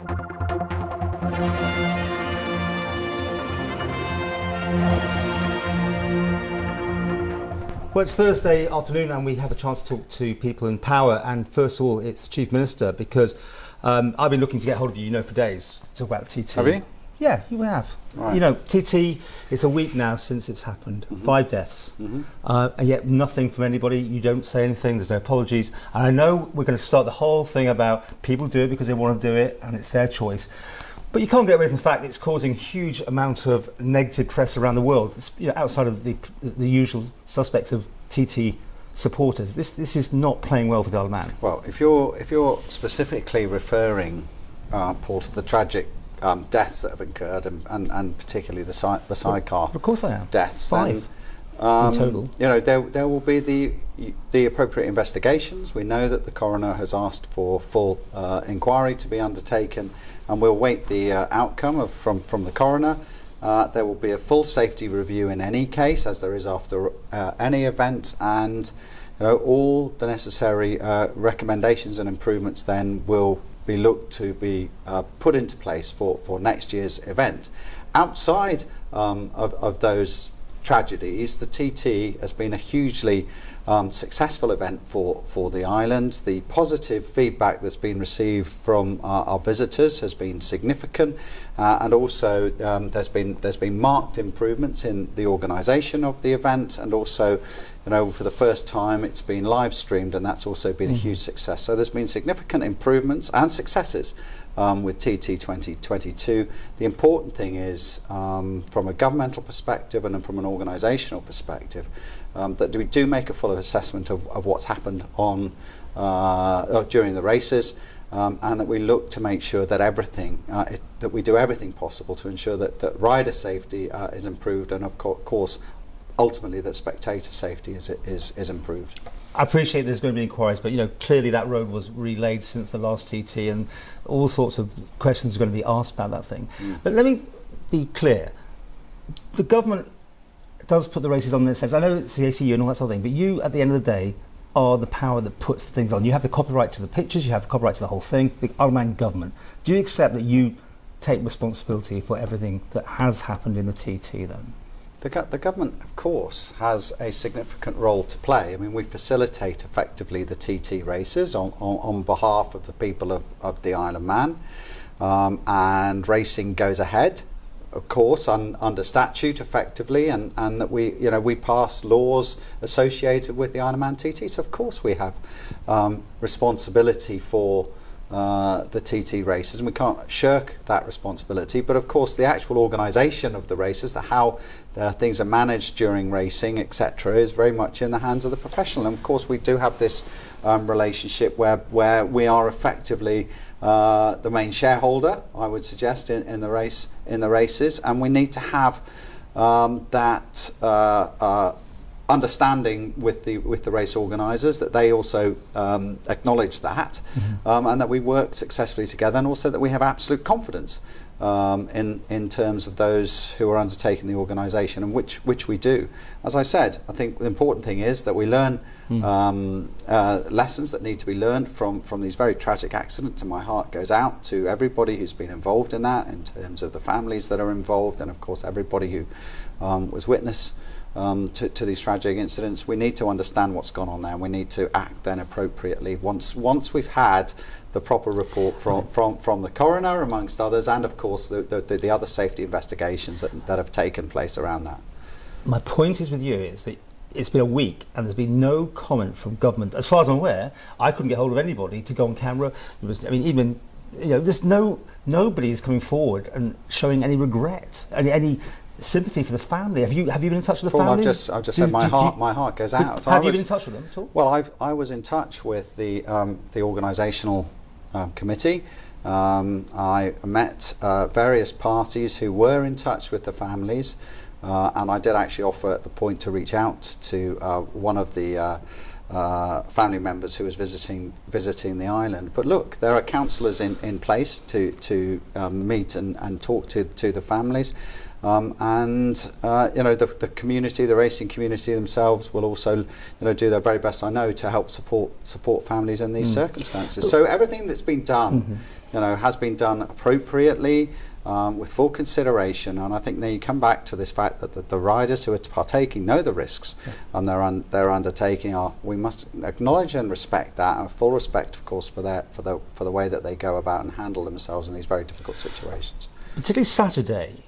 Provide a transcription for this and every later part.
Well, it's Thursday afternoon and we have a chance to talk to people in power, and first of all it's Chief Minister, because I've been looking to get hold of you, for days, to talk about the TT. Have you? Yeah, you have. Right. TT, it's a week now since it's happened. 5 deaths. And yet nothing from anybody. You don't say anything, there's no apologies. And I know we're going to start the whole thing about people do it because they want to do it and it's their choice. But you can't get away from the fact that it's causing huge amount of negative press around the world. It's, outside of the usual suspects of TT supporters. This is not playing well for the Isle of Man. Well, if you're specifically referring, Paul, to the tragic deaths that have occurred, and particularly the sidecar of course I am. Deaths, 5 in total. There will be the appropriate investigations. We know that the coroner has asked for full inquiry to be undertaken, and we'll wait the outcome from the coroner. There will be a full safety review in any case, as there is after any event, and all the necessary recommendations and improvements then will be looked to be put into place for next year's event. Outside of those tragedies, the TT has been a hugely successful event for the island. The positive feedback that's been received from our visitors has been significant, and also there's been marked improvements in the organisation of the event, and also for the first time it's been live streamed, and that's also been a huge success. So there's been significant improvements and successes with TT 2022. The important thing is, from a governmental perspective and from an organisational perspective, that we do make a full assessment of what's happened during the races, and that we look to make sure that that we do everything possible to ensure that rider safety is improved, and of course ultimately that spectator safety is improved. I appreciate there's going to be inquiries, but clearly that road was relayed since the last TT, and all sorts of questions are going to be asked about that thing. But let me be clear: the government does put the races on in a sense. I know it's the ACU and all that sort of thing, but you, at the end of the day, are the power that puts the things on. You have the copyright to the pictures, you have the copyright to the whole thing. The Isle of Man government. Do you accept that you take responsibility for everything that has happened in the TT then? The government, of course, has a significant role to play. I mean, we facilitate effectively the TT races on behalf of the people of the Isle of Man, and racing goes ahead, of course, under statute effectively, and that we pass laws associated with the Isle of Man TT. So of course we have responsibility for the TT races, and we can't shirk that responsibility. But of course the actual organisation of the races, how things are managed during racing, etc., is very much in the hands of the professional. And of course we do have this relationship where we are effectively the main shareholder, I would suggest, in the races, and we need to have that understanding with the race organisers, that they also acknowledge that, and that we work successfully together, and also that we have absolute confidence in terms of those who are undertaking the organisation, and which we do. As I said, I think the important thing is that we learn lessons that need to be learned from these very tragic accidents, and my heart goes out to everybody who's been involved in that, in terms of the families that are involved, and of course everybody who was witness to these tragic incidents. We need to understand what's gone on there, and we need to act then appropriately once we've had the proper report from the coroner, amongst others, and of course the other safety investigations that have taken place around that. My point is with you is that it's been a week and there's been no comment from government. As far as I'm aware, I couldn't get hold of anybody to go on camera. There's nobody is coming forward and showing any regret, any sympathy for the family. Have you been in touch with the families? I've just said my heart goes out. Have you been in touch with them at all? Well, I was in touch with the organisational committee. I met various parties who were in touch with the families, and I did actually offer at the point to reach out to one of the family members who was visiting the island. But look, there are counsellors in place to meet and talk to the families. The community, the racing community themselves, will also do their very best, I know, to help support families in these circumstances. So everything that's been done has been done appropriately, with full consideration. And I think then you come back to this fact that the riders who are partaking know the risks they're undertaking. We must acknowledge and respect that, and full respect, of course, for the way that they go about and handle themselves in these very difficult situations. Particularly Saturday,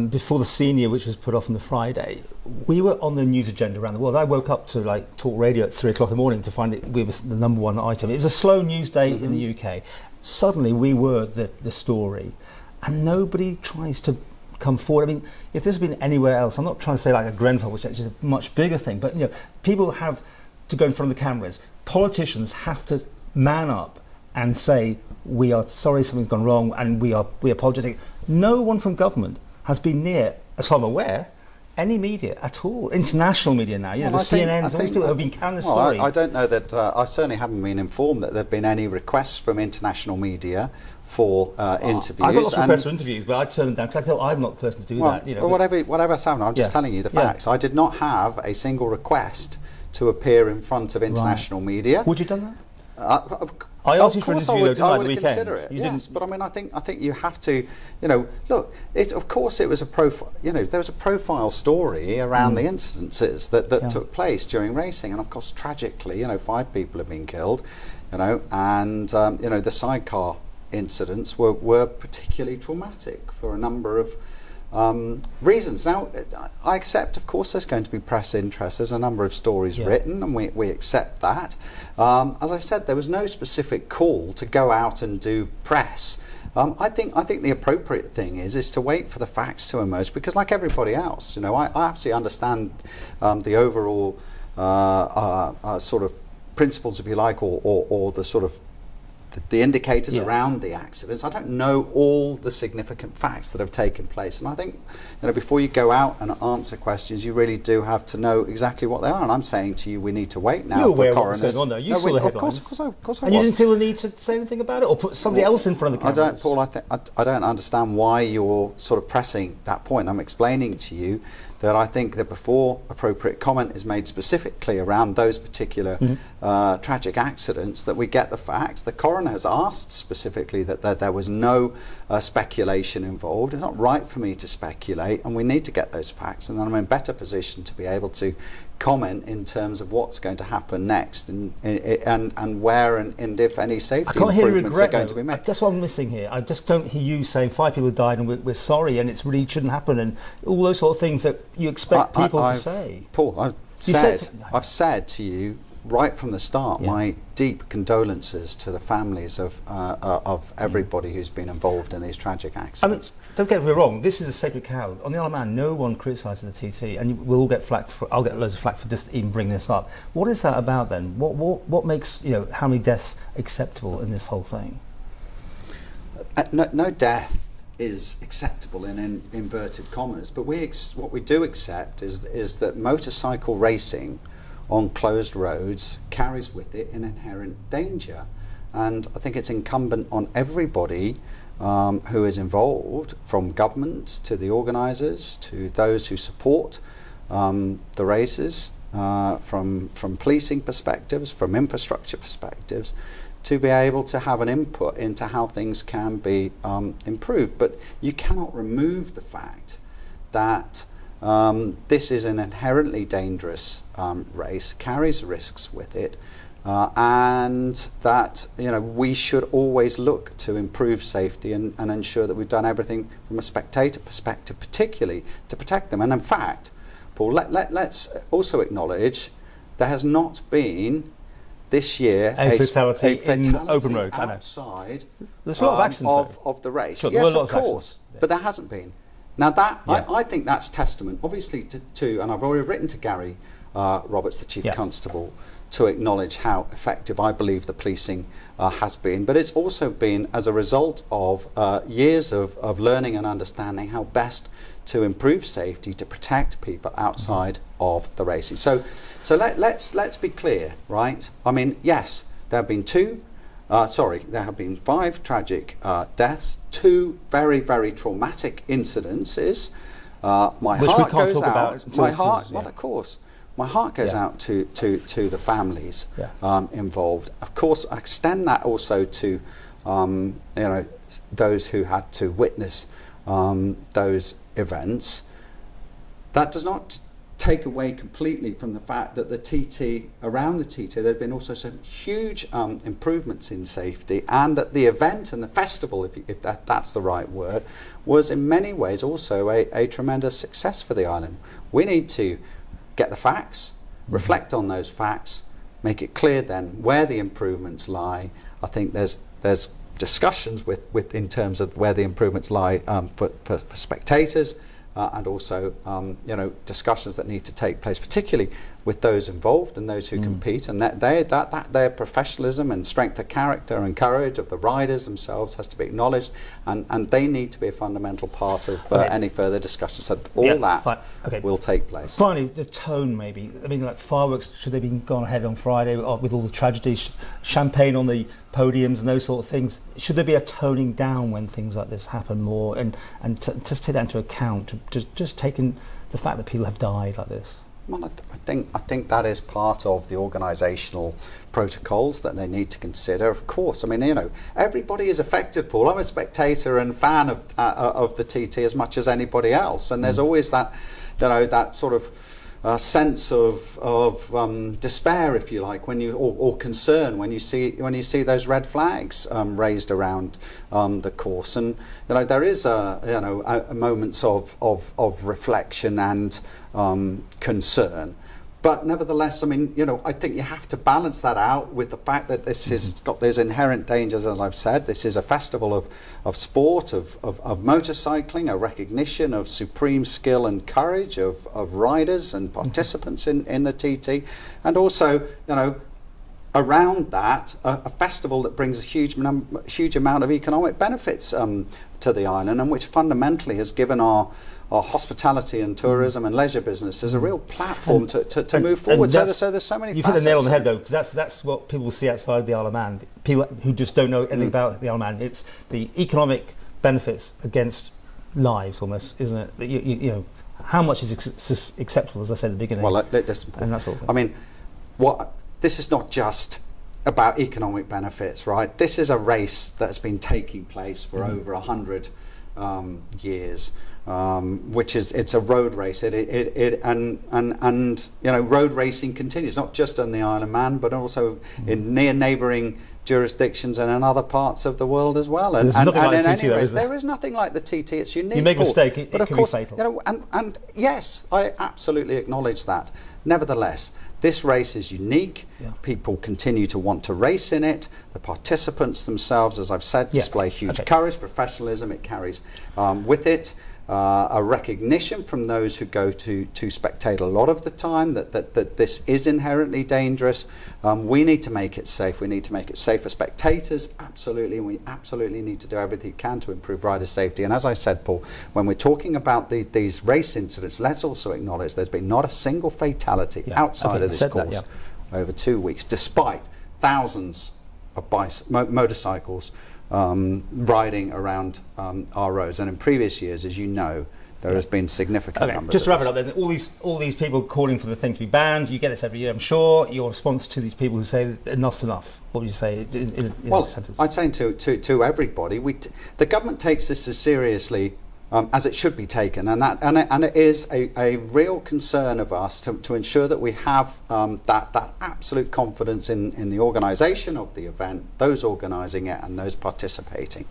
before the senior, which was put off on the Friday, we were on the news agenda around the world. I woke up to talk radio at 3 o'clock in the morning to find we were the number one item. It was a slow news day in the UK. Suddenly we were the story, and nobody tries to come forward. I mean, if this had been anywhere else, I'm not trying to say like a Grenfell, which is a much bigger thing, but people have to go in front of the cameras. Politicians have to man up and say, we are sorry something's gone wrong and we are apologetic. No one from government has been near, as far as I'm aware, any media at all. International media now, the CNNs, all these people have been carrying the story. I don't know that, I certainly haven't been informed that there have been any requests from international media for interviews. I got lots of requests for interviews, but I turned them down because I thought I'm not the person to do that. Well, whatever's happened, I'm just telling you the facts. I did not have a single request to appear in front of international media. Would you have done that? I asked you for an interview I would consider it. Yes, but I mean, I think you have to, look. Of course, it was a profile. There was a profile story around the incidences that took place during racing, and of course, tragically, 5 people have been killed, and the sidecar incidents were particularly traumatic for a number of reasons. Now, I accept, of course, there's going to be press interest. There's a number of stories written, and we accept that. As I said, there was no specific call to go out and do press. I think the appropriate thing is to wait for the facts to emerge, because like everybody else, I absolutely understand the overall sort of principles, if you like, or the sort of the indicators around the accidents. I don't know all the significant facts that have taken place, and I think before you go out and answer questions, you really do have to know exactly what they are. And I'm saying to you, we need to wait now for coroners. You're aware of what's going on, though. You saw the headlines. Of course I and was. You didn't feel the need to say anything about it, or put somebody else in front of the cameras? Paul, I don't understand why you're sort of pressing that point. I'm explaining to you that I think that before appropriate comment is made specifically around those particular tragic accidents, that we get the facts. The coroner has asked specifically that there was no speculation involved. It's not right for me to speculate, and we need to get those facts, and then I'm in a better position to be able to comment in terms of what's going to happen next, and where and if any safety improvements are going to be made. That's what I'm missing here. I just don't hear you saying 5 people died and we're sorry and it's really shouldn't happen, and all those sort of things that you expect people to say. Paul, I've said to you right from the start my deep condolences to the families of everybody who's been involved in these tragic accidents. I mean, don't get me wrong, this is a sacred cow. On the other hand, no one criticises the TT, and we'll all get flack I'll get loads of flack for just even bringing this up. What is that about then? What makes how many deaths acceptable in this whole thing? No death is acceptable in inverted commas, but what we do accept is that motorcycle racing on closed roads carries with it an inherent danger, and I think it's incumbent on everybody who is involved, from government to the organisers to those who support the races, from policing perspectives, from infrastructure perspectives, to be able to have an input into how things can be improved. But you cannot remove the fact that this is an inherently dangerous race, carries risks with it, and that we should always look to improve safety and ensure that we've done everything from a spectator perspective, particularly to protect them. And in fact, Paul, let's also acknowledge there has not been this year a fatality in open roads outside there's a lot of accidents of the race. Sure, yes, of course, but there hasn't been. Now that I think that's testament, obviously, to and I've already written to Gary Roberts, the Chief Constable, to acknowledge how effective I believe the policing has been. But it's also been as a result of years of learning and understanding how best to improve safety, to protect people outside of the racing. So let's be clear, right? I mean, yes, there have been there have been 5 tragic deaths, 2 very, very traumatic incidences. Which we can't talk about. Of course. My heart goes out to the families involved. Of course, I extend that also to those who had to witness those events. That does not take away completely from the fact that the TT, around the TT, there have been also some huge improvements in safety, and that the event and the festival, if that's the right word, was in many ways also a tremendous success for the island. We need to get the facts, reflect on those facts, make it clear then where the improvements lie. I think there's discussions with in terms of where the improvements lie for spectators, and also discussions that need to take place, particularly with those involved and those who compete, and that their professionalism and strength of character and courage of the riders themselves has to be acknowledged, and they need to be a fundamental part of any further discussion. So will take place. Finally, the tone maybe. I mean, like fireworks, should they be gone ahead on Friday with all the tragedies, champagne on the podiums and those sort of things? Should there be a toning down when things like this happen more, and just take that into account, just taking the fact that people have died like this? Well, I think that is part of the organisational protocols that they need to consider. Of course, I mean, everybody is affected, Paul. I'm a spectator and fan of the TT as much as anybody else, and there's always that, that sort of sense of despair, if you like, when or concern when you see those red flags raised around the course, and there is moments of reflection and concern. But nevertheless, I mean, I think you have to balance that out with the fact that this has got those inherent dangers, as I've said. This is a festival of sport, of motorcycling, a recognition of supreme skill and courage of riders and participants in the TT, and also, around that, a festival that brings a huge amount of economic benefits to the island, and which fundamentally has given our hospitality and tourism and leisure businesses a real platform to move forward. So there's so many. You've hit the nail on the head, though, because that's what people see outside the Isle of Man. People who just don't know anything about the Isle of Man. It's the economic benefits against lives, almost, isn't it? You how much is acceptable, as I said at the beginning. Well, and that sort of thing. I mean, this is not just about economic benefits, right? This is a race that's been taking place for over 100 years. Which it's a road race. And road racing continues not just on the Isle of Man, but also in near neighbouring jurisdictions and in other parts of the world as well. And nothing like the TT, though, is there is nothing like the TT. It's unique. You make a mistake, it but of can course, be fatal. And yes, I absolutely acknowledge that. Nevertheless, this race is unique. Yeah. People continue to want to race in it. The participants themselves, as I've said, display huge courage, professionalism. It carries with it a recognition from those who go to spectate a lot of the time that this is inherently dangerous. We need to make it safe. We need to make it safe for spectators, absolutely, and we absolutely need to do everything we can to improve rider safety. And as I said, Paul, when we're talking about these race incidents, let's also acknowledge there's been not a single fatality outside of this course over 2 weeks, despite thousands of motorcycles riding around our roads, and in previous years, as you know, there has been significant numbers. Just to wrap it up, then, all these people calling for the thing to be banned. You get this every year, I'm sure. Your response to these people who say enough's enough. What would you say in a sentence? I'd say to everybody, the government takes this as seriously as it should be taken, and it is a real concern of us to ensure that we have that absolute confidence in the organisation of the event, those organising it and those participating,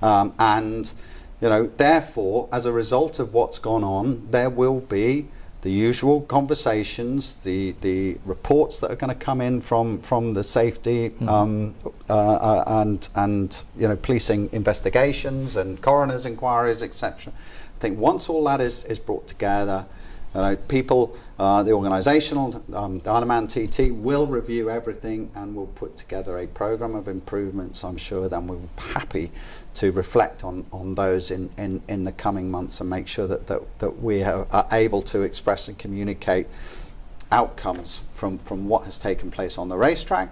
and therefore, as a result of what's gone on, there will be the usual conversations, the reports that are going to come in from the safety and policing investigations and coroner's inquiries, etc. I think once all that is brought together, people, the organisational, the Isle of Man TT will review everything and will put together a programme of improvements. I'm sure then we'll be happy to reflect on those in the coming months and make sure that we are able to express and communicate outcomes from what has taken place on the racetrack,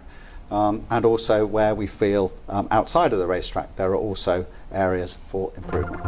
and also where we feel outside of the racetrack there are also areas for improvement.